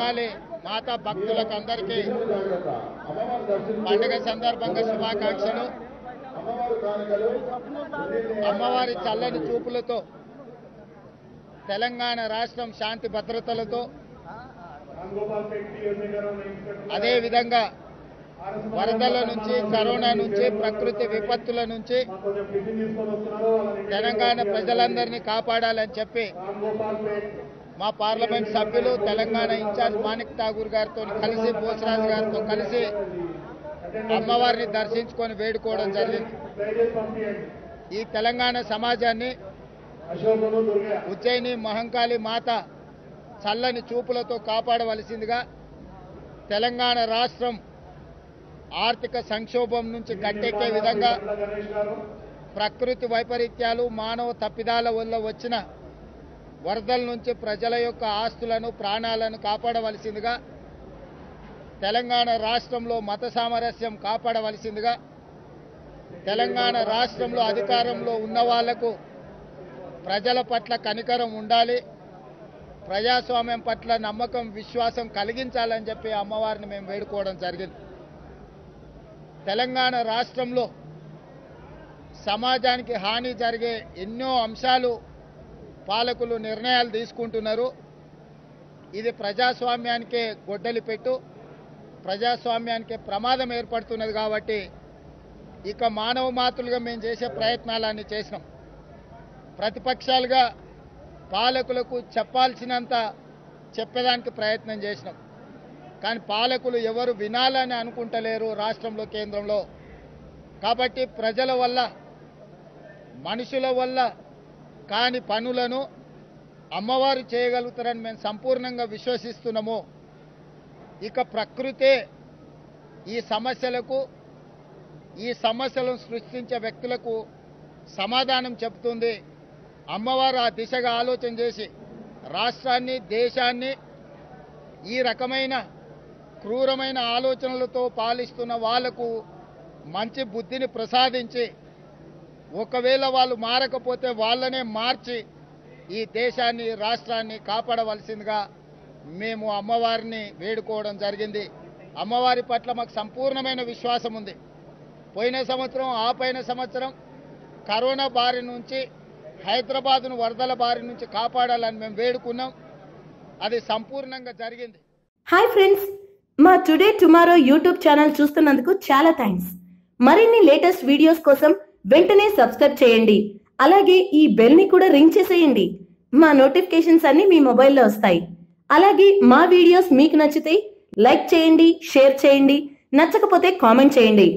మహంకాళి మాతా భక్తులకు అందరికీ పండుగ సందర్భంగా శుభాకాంక్షలు. అమ్మవారి చల్లని చూపులతో తెలంగాణ రాష్ట్రం శాంతి భద్రతలతో అదేవిధంగా వరదల నుంచి, కరోనా నుంచి, ప్రకృతి విపత్తుల నుంచి తెలంగాణ ప్రజలందరినీ కాపాడాలని చెప్పి మా పార్లమెంట్ సభ్యులు తెలంగాణ ఇన్ఛార్జ్ మాణిక్ ఠాగూర్ గారితో కలిసి, బోసరాజు గారితో కలిసి అమ్మవారిని దర్శించుకొని వేడుకోవడం జరిగింది. ఈ తెలంగాణ సమాజాన్ని ఉజ్జయిని మహంకాళి మాత చల్లని చూపులతో కాపాడవలసిందిగా, తెలంగాణ రాష్ట్రం ఆర్థిక సంక్షోభం నుంచి గట్టెక్కే విధంగా ప్రకృతి వైపరీత్యాలు, మానవ తప్పిదాల వల్ల వచ్చిన వరదల నుంచి ప్రజల యొక్క ఆస్తులను, ప్రాణాలను కాపాడవలసిందిగా, తెలంగాణ రాష్ట్రంలో మత సామరస్యం కాపాడవలసిందిగా, తెలంగాణ రాష్ట్రంలో అధికారంలో ఉన్న వాళ్లకు ప్రజల పట్ల కనికరం ఉండాలి, ప్రజాస్వామ్యం పట్ల నమ్మకం, విశ్వాసం కలిగించాలని చెప్పి అమ్మవారిని మేము వేడుకోవడం జరిగింది. తెలంగాణ రాష్ట్రంలో సమాజానికి హాని జరిగే ఎన్నో అంశాలు పాలకులు నిర్ణయాలు తీసుకుంటున్నారు. ఇది ప్రజాస్వామ్యానికే గొడ్డలి పెట్టు, ప్రజాస్వామ్యానికే ప్రమాదం ఏర్పడుతున్నది. కాబట్టి ఇక మానవ మాతృలుగా మేము చేసే ప్రయత్నాలన్నీ చేసినాం. ప్రతిపక్షాలుగా పాలకులకు చెప్పాల్సినంత చెప్పేదానికి ప్రయత్నం చేసినాం. కానీ పాలకులు ఎవరు వినాలని అనుకుంటలేరు రాష్ట్రంలో, కేంద్రంలో. కాబట్టి ప్రజల వల్ల, మనుషుల వల్ల కాని పనులను అమ్మవారు చేయగలుగుతారని మేము సంపూర్ణంగా విశ్వసిస్తున్నాము. ఇక ప్రకృతే ఈ సమస్యలకు, ఈ సమస్యలను సృష్టించే వ్యక్తులకు సమాధానం చెబుతుంది. అమ్మవారు ఆ దిశగా ఆలోచన చేసి రాష్ట్రాన్ని, దేశాన్ని ఈ రకమైన క్రూరమైన ఆలోచనలతో పాలిస్తున్న వాళ్లకు మంచి బుద్ధిని ప్రసాదించి, ఒకవేళ వాళ్ళు మారకపోతే వాళ్ళనే మార్చి ఈ దేశాన్ని, రాష్ట్రాన్ని కాపాడవలసిందిగా మేము అమ్మవారిని వేడుకోవడం జరిగింది. అమ్మవారి పట్ల మాకు సంపూర్ణమైన విశ్వాసం ఉంది. పోయిన సంవత్సరం, ఆ పైన సంవత్సరం కరోనా బారి నుంచి, హైదరాబాద్ను వరదల బారి నుంచి కాపాడాలని మేము వేడుకున్నాం. అది సంపూర్ణంగా జరిగింది. హాయ్ ఫ్రెండ్స్, మా టుడే టుమారో యూట్యూబ్ ఛానల్ చూస్తున్నందుకు చాలా థ్యాంక్స్. మరిన్ని లేటెస్ట్ వీడియోస్ కోసం వెంటనే సబ్స్క్రైబ్ చేయండి. అలాగే ఈ బెల్ ని కూడా రింగ్ చేసేయండి. మా నోటిఫికేషన్స్ అన్ని మీ మొబైల్లో వస్తాయి. అలాగే మా వీడియోస్ మీకు నచ్చితే లైక్ చేయండి, షేర్ చేయండి, నచ్చకపోతే కామెంట్ చేయండి.